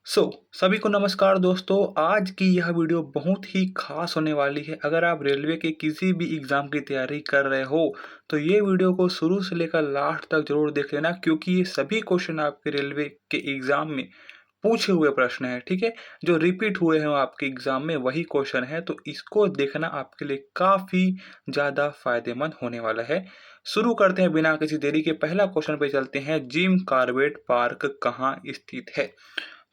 सभी को नमस्कार दोस्तों। आज की यह वीडियो बहुत ही खास होने वाली है। अगर आप रेलवे के किसी भी एग्ज़ाम की तैयारी कर रहे हो तो ये वीडियो को शुरू से लेकर लास्ट तक ज़रूर देख लेना, क्योंकि ये सभी क्वेश्चन आपके रेलवे के एग्ज़ाम में पूछे हुए प्रश्न हैं। ठीक है, जो रिपीट हुए हैं आपके एग्ज़ाम में वही क्वेश्चन है, तो इसको देखना आपके लिए काफ़ी ज़्यादा फायदेमंद होने वाला है। शुरू करते हैं बिना किसी देरी के। पहला क्वेश्चन पे चलते हैं। जिम कॉर्बेट पार्क कहाँ स्थित है?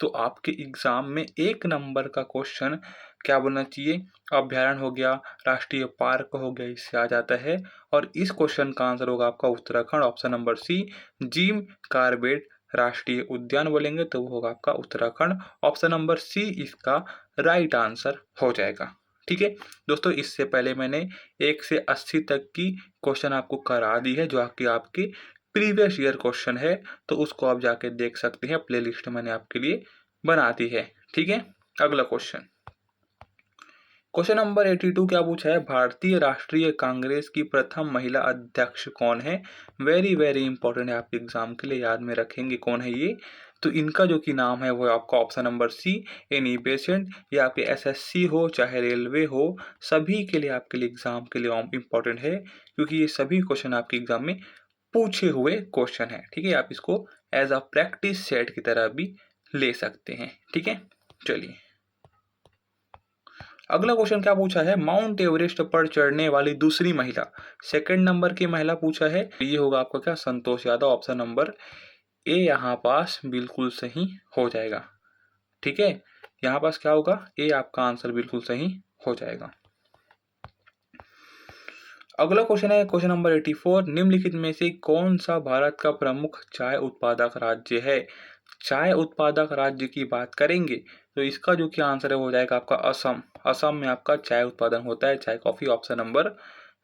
तो आपके एग्जाम में 1 नंबर का क्वेश्चन क्या बोलना चाहिए? अभ्यारण्य हो गया, राष्ट्रीय पार्क हो गया, इससे आ जाता है। और इस क्वेश्चन का आंसर होगा आपका Uttarakhand, option number C. Jim Corbett राष्ट्रीय उद्यान बोलेंगे तो वो होगा आपका उत्तराखंड, ऑप्शन नंबर सी इसका राइट आंसर हो जाएगा। ठीक है दोस्तों, इससे पहले मैंने 1 से 80 तक की क्वेश्चन आपको करा दी है, जो आपके प्रीवियस ईयर क्वेश्चन है, तो उसको आप जाके देख सकते हैं। प्लेलिस्ट मैंने आपके लिए बना दी है। ठीक है, अगला क्वेश्चन। क्वेश्चन नंबर 82 क्या पूछा है? भारतीय राष्ट्रीय कांग्रेस की प्रथम महिला अध्यक्ष कौन है? वेरी वेरी इंपॉर्टेंट है, आपके एग्जाम के लिए याद में रखेंगे कौन है ये। तो इनका जो कि नाम है वो आपका option number see Annie Besant. या आपके एसएससी हो चाहे रेलवे हो, सभी के लिए आपके लिए एग्जाम के लिए इंपॉर्टेंट है, क्योंकि ये सभी क्वेश्चन आपके एग्जाम में पूछे हुए क्वेश्चन है। ठीक है, आप इसको एज अ प्रैक्टिस सेट की तरह भी ले सकते हैं। ठीक है, चलिए अगला क्वेश्चन क्या पूछा है? माउंट एवरेस्ट पर चढ़ने वाली दूसरी महिला, सेकंड नंबर की महिला पूछा है। ये होगा आपका क्या? Santosh Yadav, option number A यहाँ पास बिल्कुल सही हो जाएगा। ठीक है, यहाँ पास क्या होगा? ए आपका आंसर बिल्कुल सही हो जाएगा। अगला क्वेश्चन है क्वेश्चन नंबर 84। निम्नलिखित में से कौन सा भारत का प्रमुख चाय उत्पादक राज्य है? चाय उत्पादक राज्य की बात करेंगे तो इसका जो कि आंसर है हो जाएगा आपका असम। असम में आपका चाय उत्पादन होता है, चाय कॉफी, ऑप्शन नंबर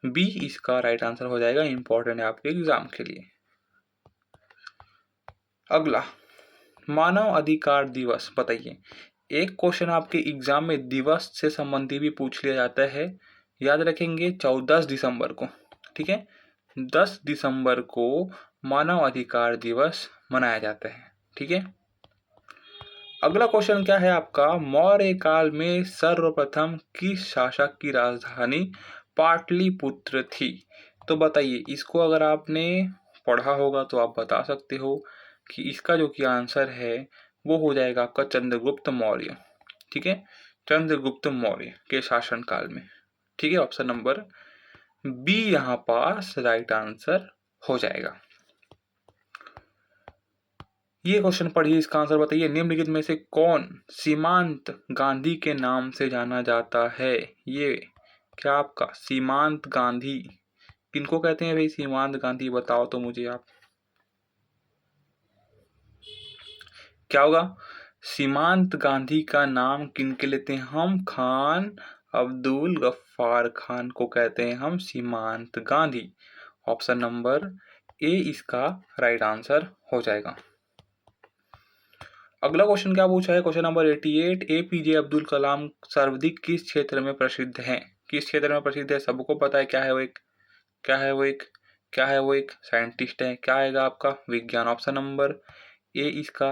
बी इसका राइट आंसर हो जाएगा। इंपॉर्टेंट है आपके एग्जाम के लिए। अगला, मानव अधिकार दिवस बताइए। एक क्वेश्चन आपके एग्जाम में दिवस से संबंधी भी पूछ लिया जाता है, याद रखेंगे 14 दिसंबर को। ठीक है, 10 दिसंबर को मानव अधिकार दिवस मनाया जाता है। ठीक है, अगला क्वेश्चन क्या है आपका? मौर्य काल में सर्वप्रथम किस शासक की राजधानी पाटलिपुत्र थी? तो बताइए, इसको अगर आपने पढ़ा होगा तो आप बता सकते हो कि इसका जो कि आंसर है वो हो जाएगा आपका चंद्रगुप्त मौर्य। ठीक है, चंद्रगुप्त मौर्य के शासनकाल में। ठीक है, ऑप्शन नंबर बी यहाँ पास राइट आंसर हो जाएगा। ये क्वेश्चन पढ़िए, इसका आंसर बताइए। निम्नलिखित में से कौन सीमांत गांधी के नाम से जाना जाता है? ये क्या आपका सीमांत गांधी किनको कहते हैं भाई? सीमांत गांधी बताओ तो मुझे आप। क्या होगा? सीमांत गांधी का नाम किनके लेते हैं हम? खान अब्दुल गफ्फार खान को कहते हैं हम सीमांत गांधी। ऑप्शन नंबर ए इसका राइट आंसर हो जाएगा। अगला क्वेश्चन क्या पूछा है? Question number 88। APJ Abdul Kalam सर्वाधिक किस क्षेत्र में प्रसिद्ध हैं? किस क्षेत्र में प्रसिद्ध है? सबको पता है क्या है वो एक, क्या है वो एक, क्या है वो एक साइंटिस्ट है। क्या आएगा आपका? विज्ञान, ऑप्शन नंबर ए इसका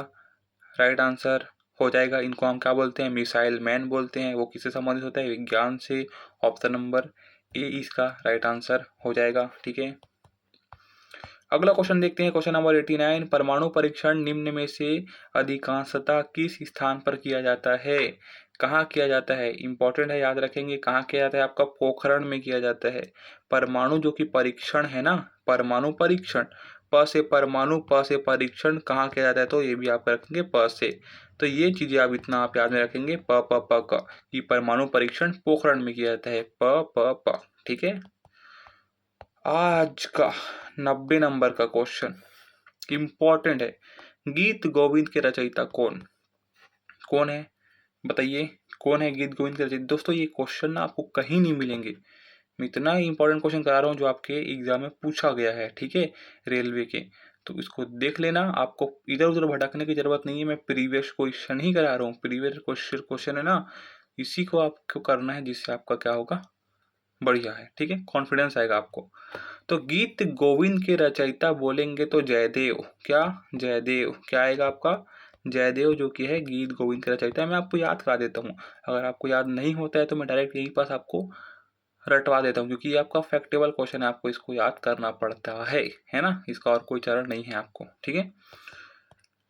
राइट आंसर हो जाएगा। इनको हम क्या बोलते हैं? मिसाइल मैन बोलते हैं। वो किससे संबंधित होता है? विज्ञान से, ऑप्शन नंबर ए इसका राइट आंसर हो जाएगा। ठीक है, अगला क्वेश्चन देखते हैं। Question number 89। परमाणु परीक्षण निम्न में से अधिकांशतः किस स्थान पर किया जाता है? कहाँ किया जाता है? इंपॉर्टेंट है, याद रखेंगे। कहाँ किया जाता है? आपका पोखरण में किया जाता है। परमाणु जो कि परीक्षण है ना, परमाणु परीक्षण, प से परमाणु, प से परीक्षण कहाँ किया जाता है? तो ये भी आप रखेंगे प से। तो ये चीजें आप इतना आप याद में रखेंगे, प प प क, कि परमाणु परीक्षण पोखरण में किया जाता है। प प प। ठीक है, आज का 90 नंबर का क्वेश्चन इंपॉर्टेंट है। गीत गोविंद के रचयिता कौन कौन है? बताइए, कौन है गीत गोविंद के रचयिता? दोस्तों ये क्वेश्चन ना आपको कहीं नहीं मिलेंगे। मैं इतना इंपॉर्टेंट क्वेश्चन करा रहा हूँ जो आपके एग्जाम में पूछा गया है। ठीक है, रेलवे के, तो इसको देख लेना। आपको इधर उधर भटकने की जरूरत नहीं है। मैं प्रीवियस क्वेश्चन ही करा रहा हूँ। प्रीवियस क्वेश्चन है ना, इसी को आपको करना है, जिससे आपका क्या होगा? बढ़िया है। ठीक है, कॉन्फिडेंस आएगा आपको। तो गीत गोविंद के रचयिता बोलेंगे तो जयदेव। क्या? जयदेव। क्या आएगा आपका? जयदेव जो कि है गीत गोविंद की रचयिता है। मैं आपको याद करा देता हूँ, अगर आपको याद नहीं होता है तो मैं डायरेक्ट यहीं पास आपको रटवा देता हूँ, क्योंकि ये आपका फैक्टेबल क्वेश्चन है, आपको इसको याद करना पड़ता है ना, इसका और कोई चरण नहीं है आपको, ठीक है।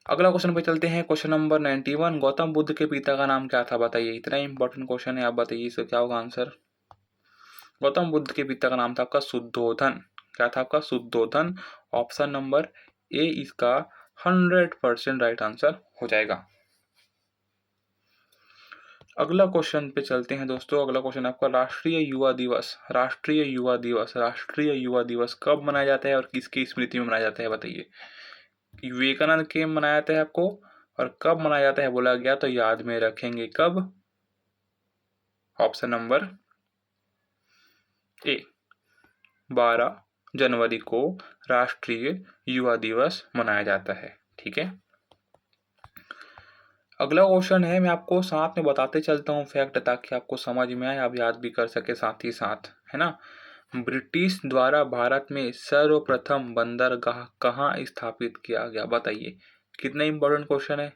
अगला क्वेश्चन पे चलते हैं, क्वेश्चन नंबर 91। गौतम बुद्ध के पिता का नाम क्या था, बताइए। इतना इंपॉर्टेंट क्वेश्चन है, आप बताइए इसका क्या होगा आंसर। गौतम बुद्ध के पिता का नाम था आपका शुद्धोधन। क्या था आपका, शुद्धोधन। ऑप्शन नंबर ए इसका 100% राइट आंसर हो जाएगा। अगला क्वेश्चन पे चलते हैं दोस्तों। अगला क्वेश्चन आपका राष्ट्रीय युवा दिवस, राष्ट्रीय युवा दिवस, राष्ट्रीय युवा दिवस कब मनाया जाता है और किसकी स्मृति में मनाया जाता है, बताइए। विवेकानंद के मनाया जाता है आपको, और कब मनाया जाता है बोला गया तो याद में रखेंगे कब। ऑप्शन नंबर ए 12 जनवरी को राष्ट्रीय युवा दिवस मनाया जाता है, ठीक है। अगला क्वेश्चन है, मैं आपको साथ में बताते चलता हूँ फैक्ट, ताकि आपको समझ में आए, आप याद भी कर सके साथ ही साथ, है ना। ब्रिटिश द्वारा भारत में सर्वप्रथम बंदरगाह कहाँ स्थापित किया गया, बताइए। कितना इंपॉर्टेंट क्वेश्चन है।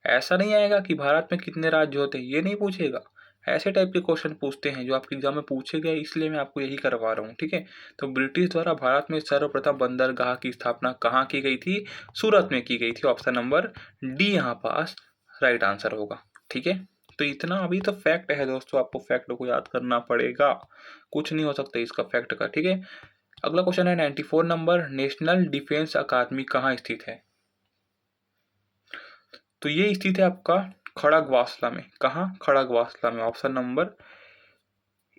ऐसा नहीं आएगा कि भारत में कितने राज्य होते हैं, ये नहीं पूछेगा। ऐसे टाइप के क्वेश्चन पूछते हैं जो आपके एग्जाम में पूछे गए, इसलिए मैं आपको यही करवा रहा हूँ, ठीक है। तो ब्रिटिश द्वारा भारत में सर्वप्रथम बंदरगाह की स्थापना कहाँ की गई थी, सूरत में की गई थी। ऑप्शन नंबर डी यहाँ पास राइट आंसर होगा, ठीक है। तो इतना अभी तो फैक्ट है दोस्तों, आपको फैक्ट को याद करना पड़ेगा, कुछ नहीं हो सकता इसका फैक्ट का, ठीक है। अगला क्वेश्चन है 94 नंबर, नेशनल डिफेंस अकादमी कहाँ स्थित है। तो ये स्थित है आपका खड़गवासला में। कहाँ, खड़गवासला में। Option number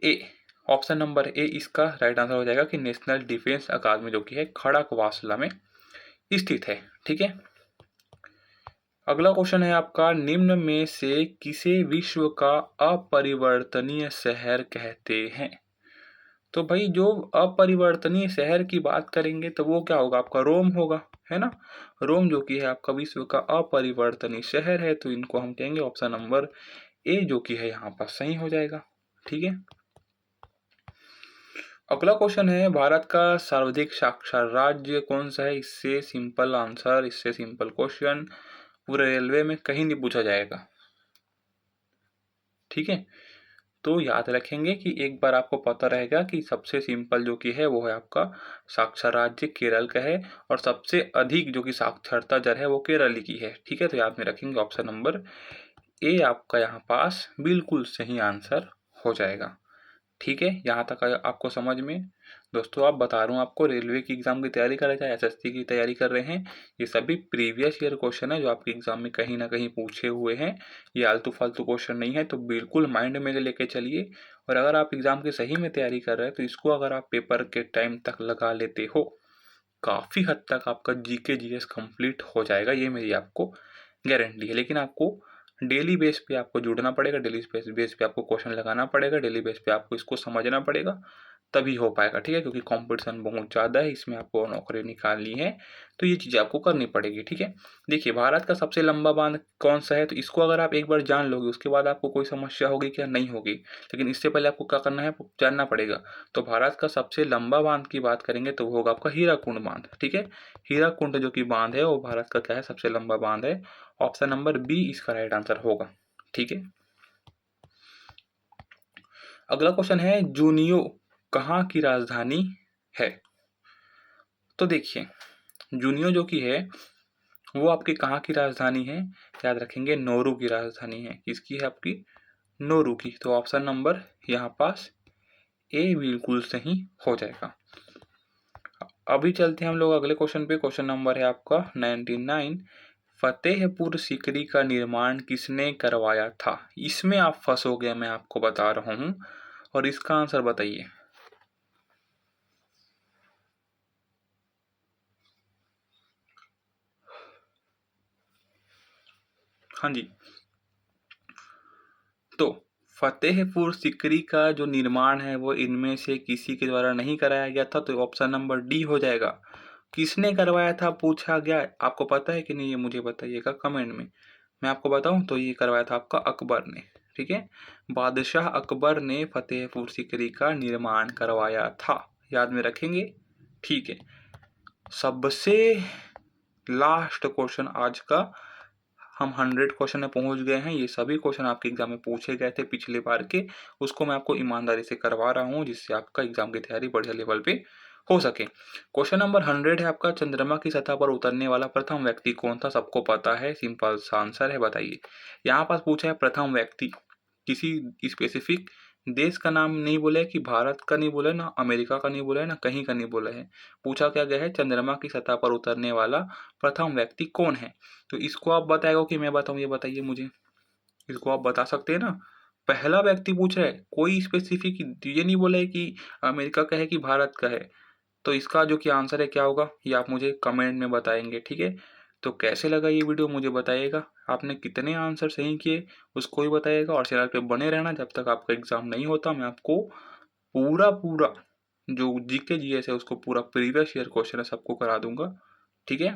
A, option number A इसका राइट आंसर हो जाएगा कि नेशनल डिफेंस अकादमी जो कि है खड़गवासला में स्थित है, ठीक है। अगला क्वेश्चन है आपका, निम्न में से किसे विश्व का अपरिवर्तनीय शहर कहते हैं। तो भाई जो अपरिवर्तनीय शहर की बात करेंगे तो वो क्या होगा, आपका रोम होगा, है ना। रोम जो कि है आपका विश्व का अपरिवर्तनीय शहर है, तो इनको हम कहेंगे ऑप्शन नंबर ए जो कि है यहाँ पर सही हो जाएगा, ठीक है। अगला क्वेश्चन है, भारत का सर्वाधिक साक्षर राज्य कौन सा है। इससे सिंपल आंसर, इससे सिंपल क्वेश्चन पूरे रेलवे में कहीं नहीं पूछा जाएगा, ठीक है। तो याद रखेंगे कि एक बार आपको पता रहेगा कि सबसे सिंपल जो कि है वो है आपका साक्षर राज्य केरल का है, और सबसे अधिक जो कि साक्षरता दर है वो केरल की है, ठीक है। तो याद में रखेंगे ऑप्शन नंबर ए आपका यहाँ पास बिल्कुल सही आंसर हो जाएगा, ठीक है। यहाँ तक आपको समझ में। दोस्तों आप बता रहा हूँ आपको, रेलवे की एग्जाम की तैयारी कर रहे हैं चाहे एसएससी की तैयारी कर रहे हैं, ये सभी प्रीवियस ईयर क्वेश्चन है जो आपके एग्जाम में कहीं ना कहीं पूछे हुए हैं। ये आलतू फालतू क्वेश्चन नहीं है, तो बिल्कुल माइंड में लेके चलिए। और अगर आप एग्जाम की सही में तैयारी कर रहे हैं तो इसको अगर आप पेपर के टाइम तक लगा लेते हो, काफ़ी हद तक आपका जीके जीएस कंप्लीट हो जाएगा, ये मेरी आपको गारंटी है। लेकिन आपको डेली बेस पे आपको जुड़ना पड़ेगा, डेली बेस पे आपको क्वेश्चन लगाना पड़ेगा, डेली बेस पे आपको इसको समझना पड़ेगा, तभी हो पाएगा, ठीक है। क्योंकि कंपटीशन बहुत ज़्यादा है, इसमें आपको नौकरी निकालनी है, तो ये चीज़ें आपको करनी पड़ेगी, ठीक है। देखिए भारत का सबसे लंबा बांध कौन सा है, तो इसको अगर आप एक बार जान लोगे उसके बाद आपको कोई समस्या होगी क्या, नहीं होगी। लेकिन इससे पहले आपको क्या करना है, जानना पड़ेगा। तो भारत का सबसे लंबा बांध की बात करेंगे तो वो होगा आपका हीराकुंड बांध, ठीक है। हीराकुंड जो कि बांध है वो भारत का क्या है, सबसे लंबा बांध है। ऑप्शन नंबर बी इसका राइट आंसर होगा, ठीक है। अगला क्वेश्चन है, जूनियो कहाँ की राजधानी है। तो देखिए जूनियो जो कि है वो आपकी कहाँ की राजधानी है, याद रखेंगे नोरू की राजधानी है। किसकी है, आपकी नोरू की। तो ऑप्शन नंबर यहाँ पास ए बिल्कुल सही हो जाएगा। अभी चलते हैं हम लोग अगले क्वेश्चन पे। क्वेश्चन नंबर है आपका 99, फतेहपुर सीकरी का निर्माण किसने करवाया था। इसमें आप फंसोगे, मैं आपको बता रहा हूँ, और इसका आंसर बताइए। हाँ जी, तो फतेहपुर सीकरी का जो निर्माण है वो इनमें से किसी के द्वारा नहीं कराया गया था, तो ऑप्शन नंबर डी हो जाएगा। किसने करवाया था पूछा गया, आपको पता है कि नहीं ये मुझे बताइएगा कमेंट में। मैं आपको बताऊं तो ये करवाया था आपका अकबर ने, ठीक है। बादशाह अकबर ने फतेहपुर सीकरी का निर्माण करवाया था, याद में रखेंगे, ठीक है। सबसे लास्ट क्वेश्चन आज का, हम 100 क्वेश्चन में पहुंच गए हैं। ये सभी क्वेश्चन आपके एग्जाम में पूछे गए थे पिछले बार के, उसको मैं आपको ईमानदारी से करवा रहा हूँ जिससे आपका एग्जाम की तैयारी बढ़िया लेवल पे हो सके। क्वेश्चन नंबर 100 है आपका, चंद्रमा की सतह पर उतरने वाला प्रथम व्यक्ति कौन था? सबको पता है, सिंपल सा आंसर है, बताइए। यहाँ पास पूछा है प्रथम व्यक्ति, किसी स्पेसिफिक देश का नाम नहीं बोला है, कि भारत का नहीं बोला है, ना अमेरिका का नहीं बोला है, ना कहीं का नहीं बोला है। पूछा क्या गया है? चंद्रमा की सतह पर उतरने वाला प्रथम व्यक्ति कौन है? तो इसको आप बताएगा कि मैं बताऊं, ये बताइए मुझे। इसको आप बता सकते हैं ना। पहला व्यक्ति पूछ रहा है, कोई स्पेसिफिक ये नहीं बोला है कि अमेरिका का है कि भारत का है। तो इसका जो कि आंसर है क्या होगा, ये आप मुझे कमेंट में बताएंगे, ठीक है। तो कैसे लगा ये वीडियो मुझे बताइएगा, आपने कितने आंसर सही किए उसको ही बताइएगा, और चैनल पे बने रहना। जब तक आपका एग्जाम नहीं होता मैं आपको पूरा पूरा जो जीके जीएस है उसको पूरा प्रीवियस ईयर क्वेश्चन है सबको करा दूंगा, ठीक है।